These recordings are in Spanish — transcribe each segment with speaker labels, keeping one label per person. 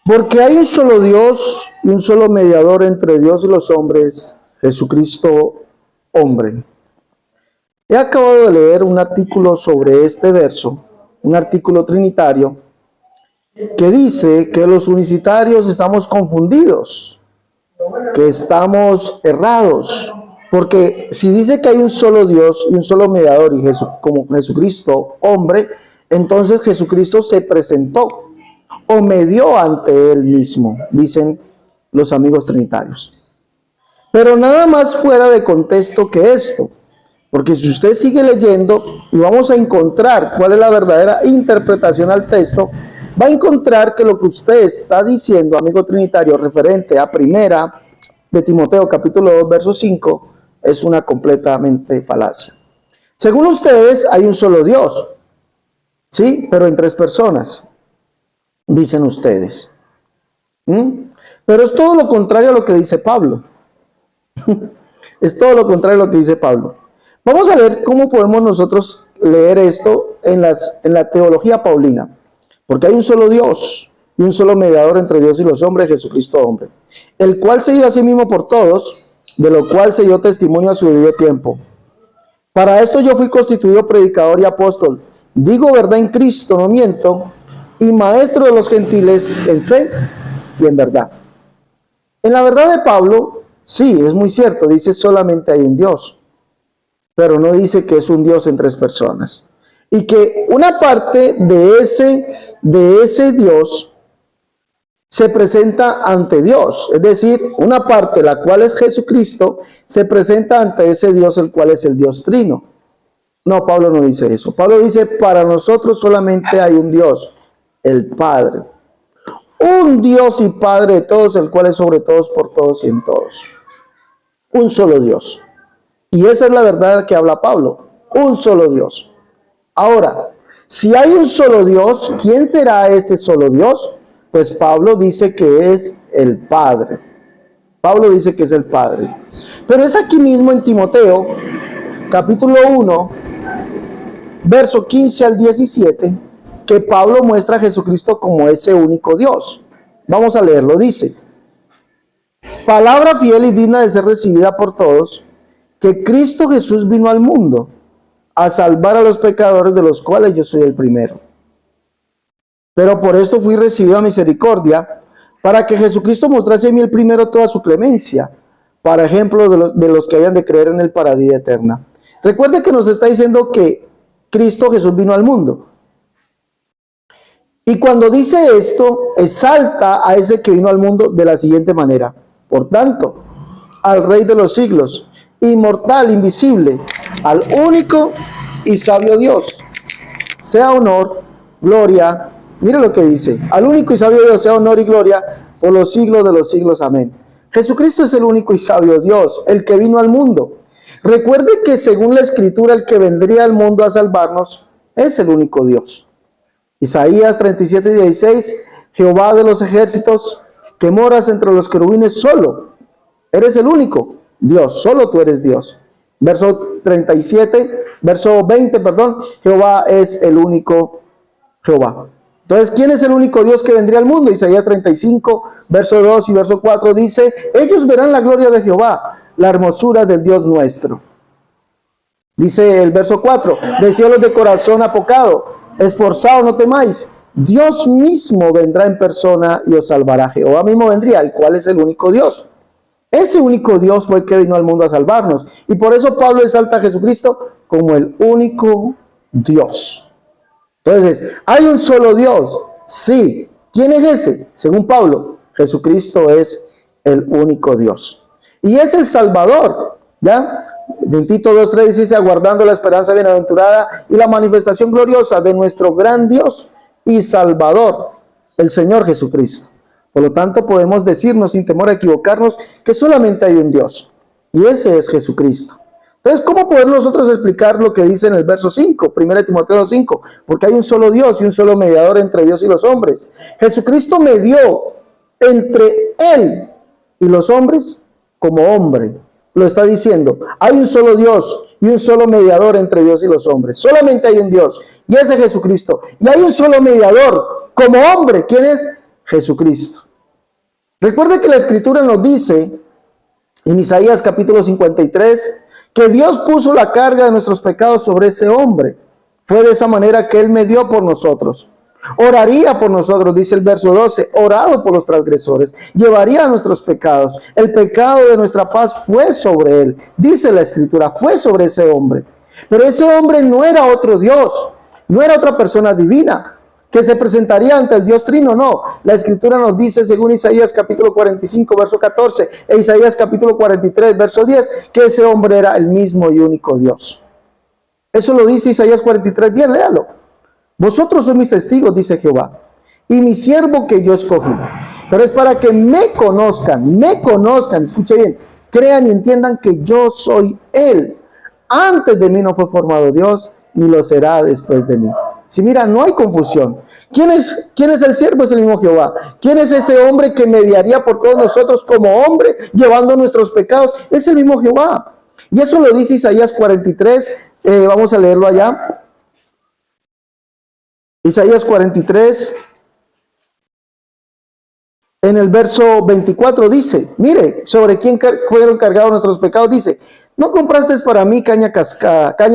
Speaker 1: Porque hay un solo Dios y un solo mediador entre Dios y los hombres, Jesucristo hombre. He acabado de leer un artículo sobre este verso, un artículo trinitario, que dice que los unicitarios estamos confundidos, que estamos errados, porque si dice que hay un solo Dios y un solo mediador, y como Jesucristo hombre, entonces Jesucristo se presentó o medió ante él mismo, dicen los amigos trinitarios. Pero nada más fuera de contexto que esto, porque si usted sigue leyendo y vamos a encontrar cuál es la verdadera interpretación al texto, va a encontrar que lo que usted está diciendo, amigo trinitario, referente a primera de Timoteo capítulo 2, verso 5, es una completamente falacia. Según ustedes, hay un solo Dios, ¿sí? Pero en tres personas, dicen ustedes. Pero es todo lo contrario a lo que dice Pablo. Es todo lo contrario a lo que dice Pablo. Vamos a ver cómo podemos nosotros leer esto en la teología paulina. Porque hay un solo Dios y un solo mediador entre Dios y los hombres, Jesucristo hombre, el cual se dio a sí mismo por todos, de lo cual se dio testimonio a su debido tiempo. Para esto yo fui constituido predicador y apóstol. Digo verdad en Cristo, no miento, y maestro de los gentiles en fe y en verdad. En la verdad de Pablo, sí, es muy cierto, dice solamente hay un Dios, pero no dice que es un Dios en tres personas. Y que una parte de ese Dios se presenta ante Dios, es decir, una parte, la cual es Jesucristo, se presenta ante ese Dios, el cual es el Dios trino. No, Pablo no dice eso. Pablo dice, para nosotros solamente hay un Dios, el Padre. Un Dios y Padre de todos, el cual es sobre todos, por todos y en todos. Un solo Dios. Y esa es la verdad que habla Pablo. Un solo Dios. Ahora, si hay un solo Dios, ¿quién será ese solo Dios? Pues Pablo dice que es el Padre. Pablo dice que es el Padre. Pero es aquí mismo en Timoteo, capítulo 1, verso 15 al 17, que Pablo muestra a Jesucristo como ese único Dios. Vamos a leerlo, dice: palabra fiel y digna de ser recibida por todos, que Cristo Jesús vino al mundo a salvar a los pecadores, de los cuales yo soy el primero. Pero por esto fui recibido a misericordia, para que Jesucristo mostrase en mí el primero toda su clemencia, para ejemplo de los que habían de creer en él para vida eterna. Recuerde que nos está diciendo que Cristo Jesús vino al mundo. Y cuando dice esto, exalta a ese que vino al mundo de la siguiente manera: por tanto, al Rey de los siglos, inmortal, invisible, al único y sabio Dios, sea honor, gloria, mire lo que dice, al único y sabio Dios sea honor y gloria por los siglos de los siglos, amén. Jesucristo es el único y sabio Dios, el que vino al mundo. Recuerde que según la Escritura, el que vendría al mundo a salvarnos es el único Dios. Isaías 37:16, Jehová de los ejércitos, que moras entre los querubines solo, eres el único Dios, solo tú eres Dios. Verso 20, Jehová es el único Jehová. Entonces, ¿quién es el único Dios que vendría al mundo? Isaías 35, verso 2 y verso 4 dice: ellos verán la gloria de Jehová, la hermosura del Dios nuestro. Dice el verso 4, de cielos de corazón apocado, esforzado no temáis, Dios mismo vendrá en persona y os salvará. Jehová mismo vendría, el cual es el único Dios. Ese único Dios fue el que vino al mundo a salvarnos. Y por eso Pablo exalta a Jesucristo como el único Dios. Entonces, ¿hay un solo Dios? Sí. ¿Quién es ese? Según Pablo, Jesucristo es el único Dios. Y es el Salvador, ¿ya? En Tito 2:3 dice: aguardando la esperanza bienaventurada y la manifestación gloriosa de nuestro gran Dios y Salvador, el Señor Jesucristo. Por lo tanto, podemos decirnos sin temor a equivocarnos que solamente hay un Dios, y ese es Jesucristo. Entonces, ¿cómo podemos nosotros explicar lo que dice en el verso 5, 1 Timoteo 5? Porque hay un solo Dios y un solo mediador entre Dios y los hombres. Jesucristo medió entre Él y los hombres como hombre. Lo está diciendo, hay un solo Dios y un solo mediador entre Dios y los hombres. Solamente hay un Dios, y ese es Jesucristo. Y hay un solo mediador como hombre. ¿Quién es? Jesucristo. Recuerde que la Escritura nos dice en Isaías capítulo 53 que Dios puso la carga de nuestros pecados sobre ese hombre. Fue de esa manera que Él medió por nosotros. Oraría por nosotros, dice el verso 12, orado por los transgresores, llevaría nuestros pecados. El pecado de nuestra paz fue sobre Él, dice la Escritura, fue sobre ese hombre. Pero ese hombre no era otro Dios, no era otra persona divina que se presentaría ante el Dios Trino, no. La Escritura nos dice, según Isaías capítulo 45, verso 14, e Isaías capítulo 43, verso 10, que ese hombre era el mismo y único Dios. Eso lo dice Isaías 43, 10, léalo. Vosotros sois mis testigos, dice Jehová, y mi siervo que yo escogí. Pero es para que me conozcan, escuche bien, crean y entiendan que yo soy Él. Antes de mí no fue formado Dios, ni lo será después de mí. Si mira, no hay confusión. ¿Quién es el siervo? Es el mismo Jehová. ¿Quién es ese hombre que mediaría por todos nosotros como hombre, llevando nuestros pecados? Es el mismo Jehová. Y eso lo dice Isaías 43. Vamos a leerlo allá. Isaías 43, en el verso 24 dice, mire, sobre quién fueron cargados nuestros pecados, dice, no compraste para mí caña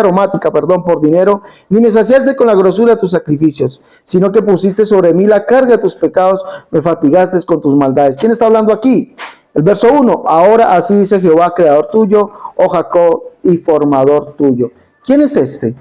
Speaker 1: aromática, por dinero, ni me saciaste con la grosura de tus sacrificios, sino que pusiste sobre mí la carga de tus pecados, me fatigaste con tus maldades. ¿Quién está hablando aquí? El verso 1, ahora así dice Jehová, creador tuyo, oh Jacob, y formador tuyo. ¿Quién es este?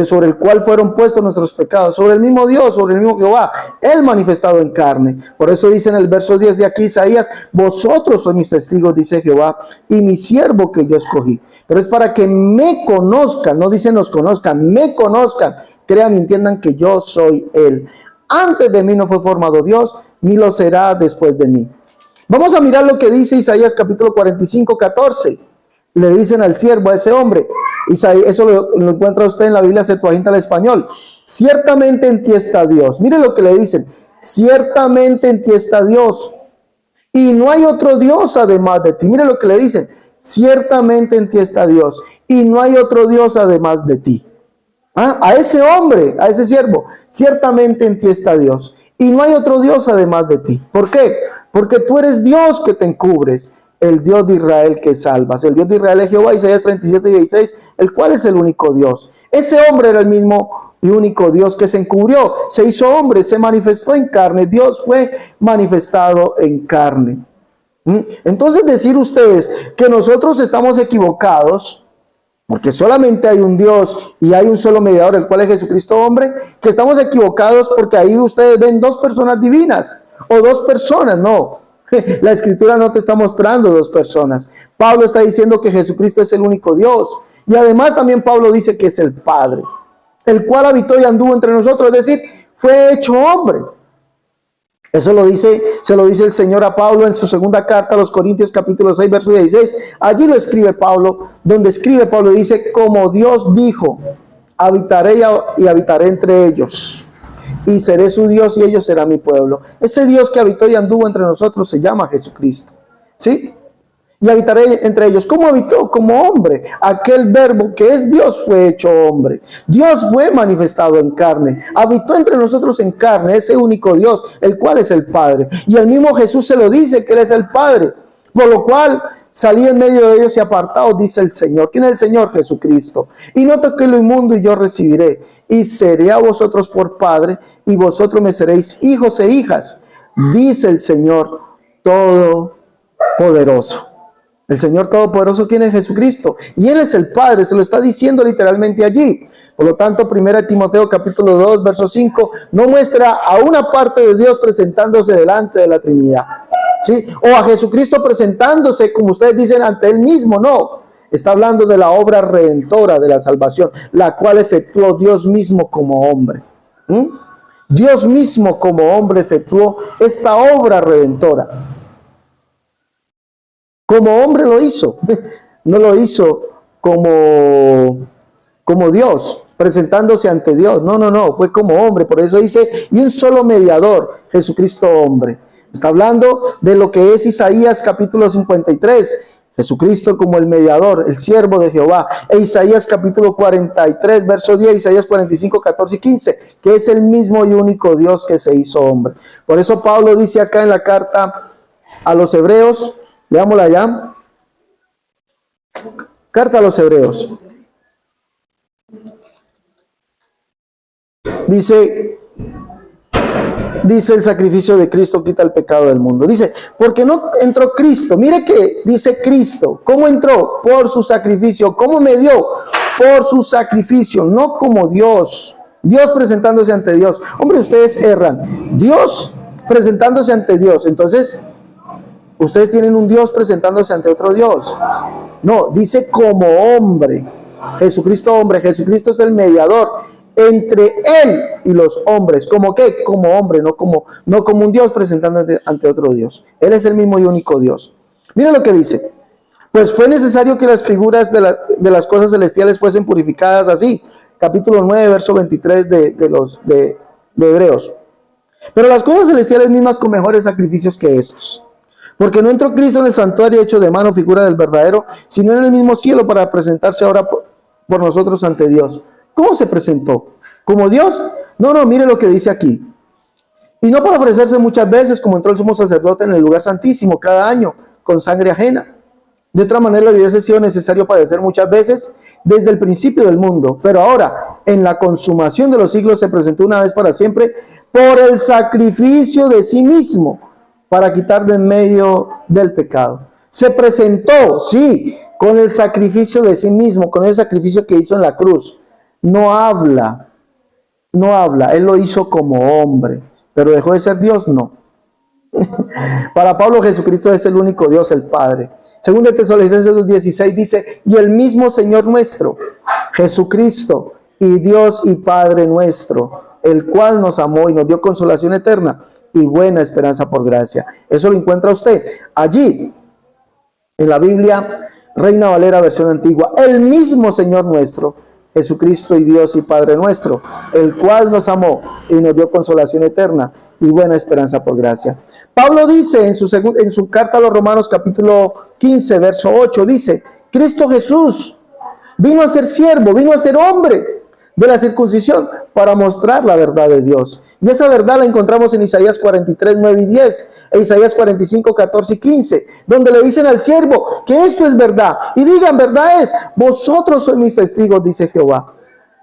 Speaker 1: Sobre el cual fueron puestos nuestros pecados, sobre el mismo Dios, sobre el mismo Jehová, Él manifestado en carne. Por eso dice en el verso 10 de aquí Isaías, vosotros sois mis testigos, dice Jehová, y mi siervo que yo escogí. Pero es para que me conozcan, no dice nos conozcan, me conozcan, crean y entiendan que yo soy Él. Antes de mí no fue formado Dios, ni lo será después de mí. Vamos a mirar lo que dice Isaías capítulo 45, 14. Le dicen al siervo, a ese hombre, eso lo encuentra usted en la Biblia Septuaginta al español. Ciertamente en ti está Dios. Mire lo que le dicen. Ciertamente en ti está Dios. Y no hay otro Dios además de ti. Mire lo que le dicen. Ciertamente en ti está Dios. Y no hay otro Dios además de ti. A ese hombre, a ese siervo. Ciertamente en ti está Dios. Y no hay otro Dios además de ti. ¿Por qué? Porque tú eres Dios que te encubres. El Dios de Israel que salvas. El Dios de Israel es Jehová, Isaías 37, 16, el cual es el único Dios. Ese hombre era el mismo y único Dios que se encubrió, se hizo hombre, se manifestó en carne. Dios fue manifestado en carne. Entonces decir ustedes que nosotros estamos equivocados, porque solamente hay un Dios y hay un solo mediador, el cual es Jesucristo hombre, que estamos equivocados porque ahí ustedes ven dos personas divinas o dos personas, no. La Escritura no te está mostrando dos personas. Pablo está diciendo que Jesucristo es el único Dios. Y además también Pablo dice que es el Padre, el cual habitó y anduvo entre nosotros, es decir, fue hecho hombre. Eso se lo dice el Señor a Pablo en su segunda carta a los Corintios capítulo 6, verso 16. Allí lo escribe Pablo, donde escribe Pablo, dice, como Dios dijo, habitaré y habitaré entre ellos. Y seré su Dios y ellos serán mi pueblo. Ese Dios que habitó y anduvo entre nosotros se llama Jesucristo. ¿Sí? Y habitaré entre ellos. ¿Cómo habitó? Como hombre. Aquel verbo que es Dios fue hecho hombre. Dios fue manifestado en carne. Habitó entre nosotros en carne, ese único Dios, el cual es el Padre. Y el mismo Jesús se lo dice que Él es el Padre. Por lo cual salí en medio de ellos y apartados, dice el Señor. ¿Quién es el Señor? Jesucristo. Y no toqué lo inmundo y yo recibiré. Y seré a vosotros por Padre y vosotros me seréis hijos e hijas, dice el Señor Todopoderoso. El Señor Todopoderoso, ¿quién es? Jesucristo. Y Él es el Padre, se lo está diciendo literalmente allí. Por lo tanto, 1 Timoteo capítulo 2, verso 5, no muestra a una parte de Dios presentándose delante de la Trinidad. ¿Sí? O a Jesucristo presentándose, como ustedes dicen, ante Él mismo, no. Está hablando de la obra redentora de la salvación, la cual efectuó Dios mismo como hombre. Dios mismo como hombre efectuó esta obra redentora. Como hombre lo hizo, no lo hizo como Dios, presentándose ante Dios. No, fue como hombre. Por eso dice, y un solo mediador, Jesucristo hombre. Está hablando de lo que es Isaías capítulo 53, Jesucristo como el mediador, el siervo de Jehová. E Isaías capítulo 43, verso 10, Isaías 45, 14 y 15, que es el mismo y único Dios que se hizo hombre. Por eso Pablo dice acá en la carta a los Hebreos, leámosla ya. Carta a los Hebreos. Dice el sacrificio de Cristo quita el pecado del mundo. Dice, porque no entró Cristo. Mire que dice Cristo. ¿Cómo entró? Por su sacrificio. ¿Cómo me dio? Por su sacrificio, no como Dios. Dios presentándose ante Dios. Hombre, ustedes erran. Dios presentándose ante Dios. Entonces, ustedes tienen un Dios presentándose ante otro Dios. No, dice como hombre. Jesucristo hombre. Jesucristo es el mediador entre él y los hombres. ¿Cómo qué? Como hombre, no como un Dios presentándose ante otro Dios. Él es el mismo y único Dios. Mira lo que dice. Pues fue necesario que las figuras de las cosas celestiales fuesen purificadas así. Capítulo 9, verso 23 de Hebreos. Pero las cosas celestiales mismas con mejores sacrificios que estos. Porque no entró Cristo en el santuario hecho de mano, figura del verdadero, sino en el mismo cielo para presentarse ahora por nosotros ante Dios. ¿Cómo se presentó? ¿Como Dios? No, mire lo que dice aquí. Y no para ofrecerse muchas veces, como entró el sumo sacerdote en el lugar santísimo cada año, con sangre ajena. De otra manera, le hubiese sido necesario padecer muchas veces desde el principio del mundo. Pero ahora, en la consumación de los siglos, se presentó una vez para siempre por el sacrificio de sí mismo, para quitar de en medio del pecado. Se presentó, sí, con el sacrificio de sí mismo, con el sacrificio que hizo en la cruz. No habla, él lo hizo como hombre, pero dejó de ser Dios, no. Para Pablo, Jesucristo es el único Dios, el Padre. Según de Tesalonicenses 2:16 dice, y el mismo Señor nuestro, Jesucristo, y Dios y Padre nuestro, el cual nos amó y nos dio consolación eterna y buena esperanza por gracia. Eso lo encuentra usted allí, en la Biblia, Reina Valera, versión antigua. El mismo Señor nuestro, Jesucristo y Dios y Padre nuestro, el cual nos amó y nos dio consolación eterna y buena esperanza por gracia. Pablo dice en su carta a los Romanos capítulo 15, verso 8, dice, Cristo Jesús vino a ser siervo, vino a ser hombre de la circuncisión para mostrar la verdad de Dios. Y esa verdad la encontramos en Isaías 43, 9 y 10, e Isaías 45, 14 y 15, donde le dicen al siervo que esto es verdad. Y digan, verdad es, vosotros sois mis testigos, dice Jehová,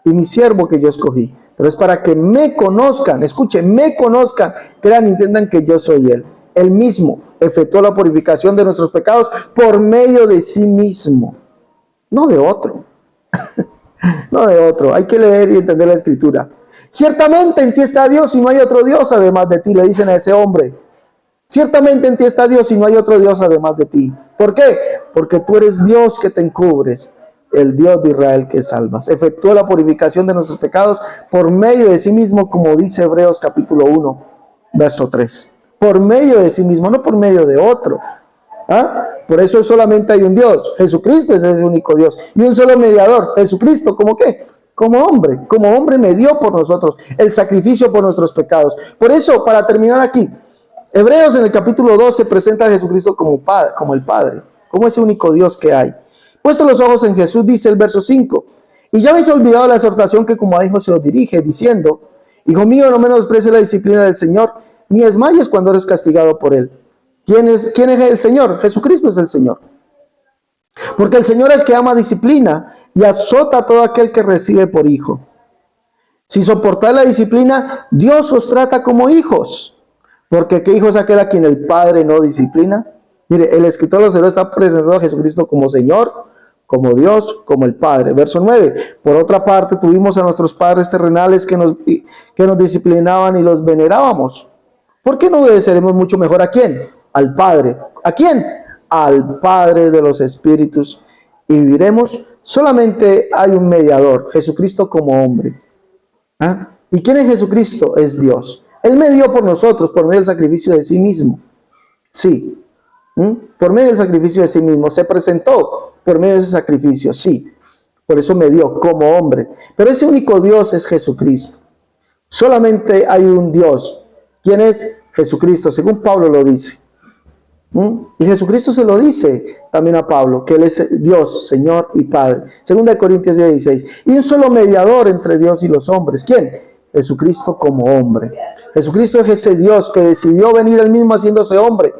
Speaker 1: y mi siervo que yo escogí. Pero es para que me conozcan, escuchen, me conozcan, crean y entiendan que yo soy Él. Él mismo efectuó la purificación de nuestros pecados por medio de sí mismo, no de otro. No de otro, hay que leer y entender la escritura. Ciertamente en ti está Dios y no hay otro Dios además de ti, le dicen a ese hombre. Ciertamente en ti está Dios y no hay otro Dios además de ti. ¿Por qué? Porque tú eres Dios que te encubres, el Dios de Israel que salvas. Efectuó la purificación de nuestros pecados por medio de sí mismo, como dice Hebreos capítulo 1, verso 3. Por medio de sí mismo, no por medio de otro. ¿Ah? Por eso solamente hay un Dios. Jesucristo es el único Dios. Y un solo mediador. Jesucristo, ¿cómo qué? Como hombre me dio por nosotros el sacrificio por nuestros pecados. Por eso, para terminar aquí, Hebreos en el capítulo 12 presenta a Jesucristo como el Padre, como ese único Dios que hay. Puesto los ojos en Jesús, dice el verso 5, y ya habéis olvidado la exhortación que como a hijos se os dirige, diciendo, hijo mío, no menosprecies la disciplina del Señor, ni desmayes cuando eres castigado por él. ¿Quién es el Señor? Jesucristo es el Señor. Porque el Señor es el que ama, disciplina y azota a todo aquel que recibe por hijo. Si soportáis la disciplina, Dios os trata como hijos. Porque ¿qué hijo es aquel a quien el Padre no disciplina? Mire, el escritor de los Hebreos está presentando a Jesucristo como Señor, como Dios, como el Padre. Verso 9. Por otra parte, tuvimos a nuestros padres terrenales que nos disciplinaban y los venerábamos. ¿Por qué no obedeceremos mucho mejor a quién? Al Padre. ¿A quién? Al Padre de los espíritus. Y viviremos. Solamente hay un mediador, Jesucristo como hombre. ¿Ah? ¿Y quién es Jesucristo? Es Dios. Él me dio por nosotros, por medio del sacrificio de sí mismo. Sí. Por medio del sacrificio de sí mismo. Se presentó por medio de ese sacrificio. Sí. Por eso me dio como hombre. Pero ese único Dios es Jesucristo. Solamente hay un Dios. ¿Quién es? Jesucristo, según Pablo lo dice. Y Jesucristo se lo dice también a Pablo, que Él es Dios, Señor y Padre. 2 Corintios 16. Y un solo mediador entre Dios y los hombres. ¿Quién? Jesucristo como hombre. Jesucristo es ese Dios que decidió venir Él mismo haciéndose hombre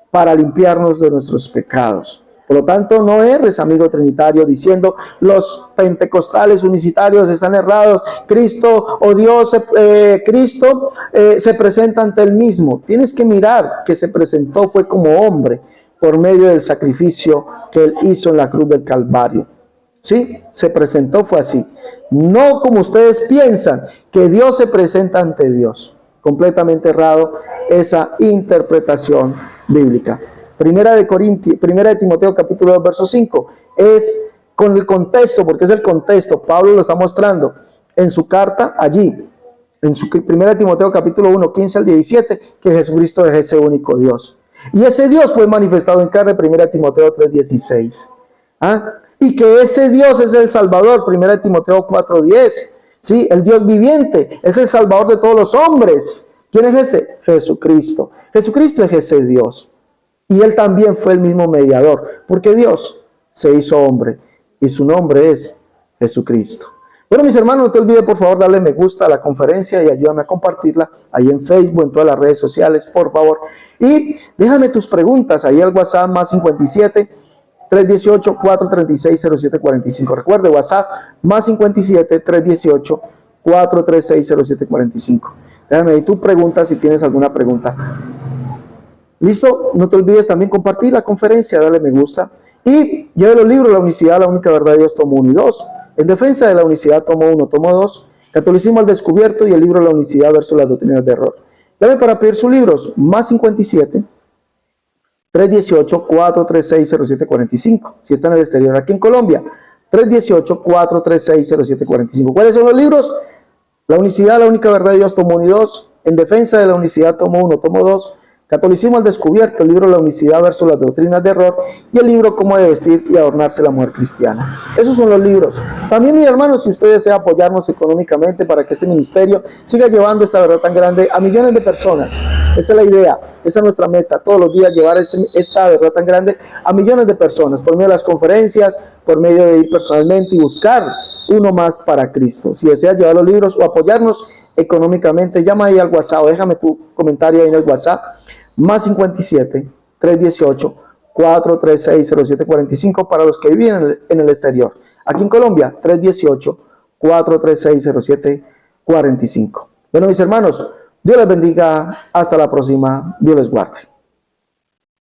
Speaker 1: para limpiarnos de nuestros pecados. Por lo tanto, no erres, amigo trinitario, diciendo los pentecostales unicitarios están errados. Cristo o Dios, Cristo se presenta ante Él mismo. Tienes que mirar que se presentó fue como hombre por medio del sacrificio que Él hizo en la cruz del Calvario. Sí, se presentó, fue así. No como ustedes piensan, que Dios se presenta ante Dios. Completamente errado esa interpretación bíblica. Primera de Timoteo capítulo 2 verso 5 es con el contexto, porque es el contexto. Pablo lo está mostrando en su carta allí, en su Primera de Timoteo capítulo 1, 15 al 17, que Jesucristo es ese único Dios. Y ese Dios fue manifestado en carne, Primera de Timoteo 3, 16. Y que ese Dios es el Salvador, Primera de Timoteo 4, 10. ¿Sí? El Dios viviente es el Salvador de todos los hombres. ¿Quién es ese? Jesucristo. Jesucristo es ese Dios. Y Él también fue el mismo mediador, porque Dios se hizo hombre y su nombre es Jesucristo. Bueno, mis hermanos, no te olvides por favor darle me gusta a la conferencia y ayúdame a compartirla ahí en Facebook, en todas las redes sociales, por favor. Y déjame tus preguntas ahí al WhatsApp más 57 318 436 0745. Recuerde, WhatsApp más 57 318 436 0745. Déjame ahí tu pregunta si tienes alguna pregunta. ¿Listo? No te olvides también compartir la conferencia, dale me gusta. Y lleve los libros, La Unicidad, La Única Verdad de Dios, tomo 1 y 2. En defensa de la unicidad, tomo 1, tomo 2. Catolicismo al descubierto y el libro La Unicidad versus las doctrinas de error. Llame para pedir sus libros, más 57 318 436 0745. Si está en el exterior, aquí en Colombia, 318 436 0745. ¿Cuáles son los libros? La Unicidad, La Única Verdad de Dios, tomo 1 y 2. En defensa de la unicidad, tomo 1, tomo 2. Catolicismo al descubierto, el libro La Unicidad versus las doctrinas de error y el libro Cómo de vestir y adornarse la mujer cristiana. Esos son los libros. También, mis hermanos, si usted desea apoyarnos económicamente para que este ministerio siga llevando esta verdad tan grande a millones de personas. Esa es la idea, esa es nuestra meta, todos los días llevar esta verdad tan grande a millones de personas, por medio de las conferencias, por medio de ir personalmente y buscar uno más para Cristo. Si deseas llevar los libros o apoyarnos económicamente, llama ahí al WhatsApp o déjame tu comentario ahí en el WhatsApp, más 57 318 436 0745 para los que viven en el exterior. Aquí en Colombia, 318 436 0745. Bueno, mis hermanos, Dios les bendiga. Hasta la próxima. Dios les guarde.